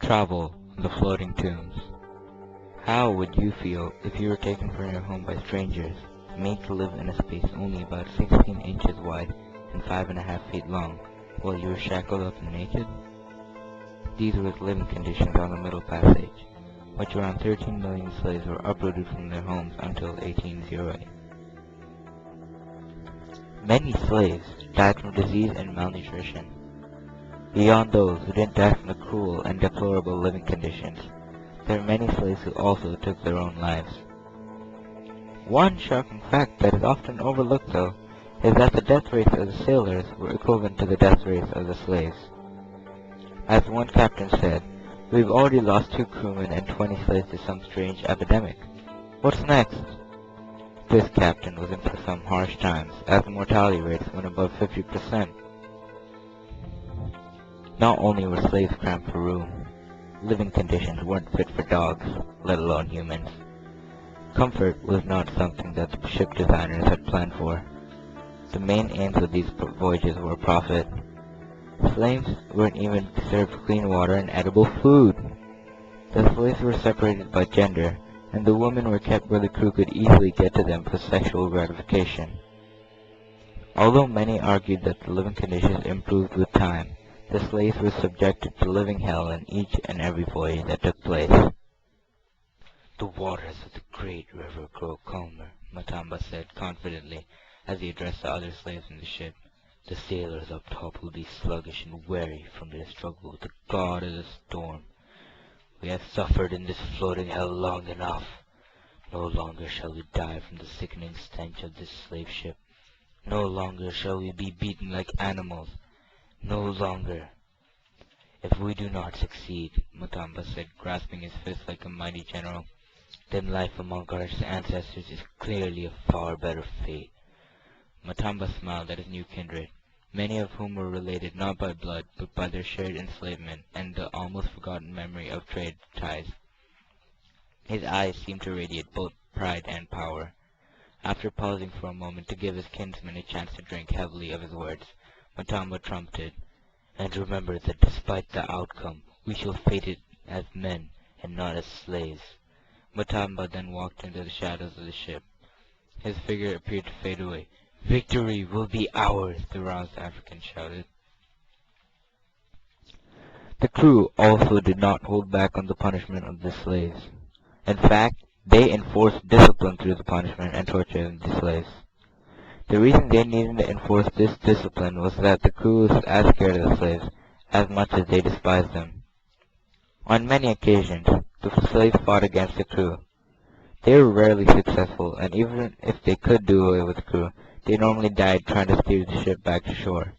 Travel, the floating tombs. How would you feel if you were taken from your home by strangers, made to live in a space only about 16 inches wide and 5.5 feet long, while you were shackled up and naked? These were the living conditions on the Middle Passage, which around 13 million slaves were uprooted from their homes until 1808. Many slaves died from disease and malnutrition. Beyond those who didn't die from the cruel and deplorable living conditions, there are many slaves who also took their own lives. One shocking fact that is often overlooked, though, is that the death rates of the sailors were equivalent to the death rates of the slaves. As one captain said, "We've already lost 2 crewmen and 20 slaves to some strange epidemic. What's next?" This captain was in for some harsh times, as the mortality rates went above 50%. Not only were slaves cramped for room, living conditions weren't fit for dogs, let alone humans. Comfort was not something that the ship designers had planned for. The main aims of these voyages were profit. Slaves weren't even served clean water and edible food. The slaves were separated by gender, and the women were kept where the crew could easily get to them for sexual gratification. Although many argued that the living conditions improved with time, the slaves were subjected to living hell in each and every voyage that took place. "The waters of the great river grow calmer," Matamba said confidently as he addressed the other slaves in the ship. "The sailors up top will be sluggish and weary from their struggle with the god of the storm. We have suffered in this floating hell long enough. No longer shall we die from the sickening stench of this slave ship. No longer shall we be beaten like animals. No longer." "If we do not succeed," Matamba said, grasping his fist like a mighty general, "then life among our ancestors is clearly a far better fate." Matamba smiled at his new kindred, many of whom were related not by blood, but by their shared enslavement and the almost forgotten memory of trade ties. His eyes seemed to radiate both pride and power. After pausing for a moment to give his kinsman a chance to drink heavily of his words, Matamba trumpeted, "And remember that despite the outcome, we shall face it as men and not as slaves." Matamba then walked into the shadows of the ship. His figure appeared to fade away. "Victory will be ours," the roused African shouted. The crew also did not hold back on the punishment of the slaves. In fact, they enforced discipline through the punishment and torture of the slaves. The reason they needed to enforce this discipline was that the crew was as scared of the slaves as much as they despised them. On many occasions, the slaves fought against the crew. They were rarely successful, and even if they could do away with the crew, they normally died trying to steer the ship back to shore.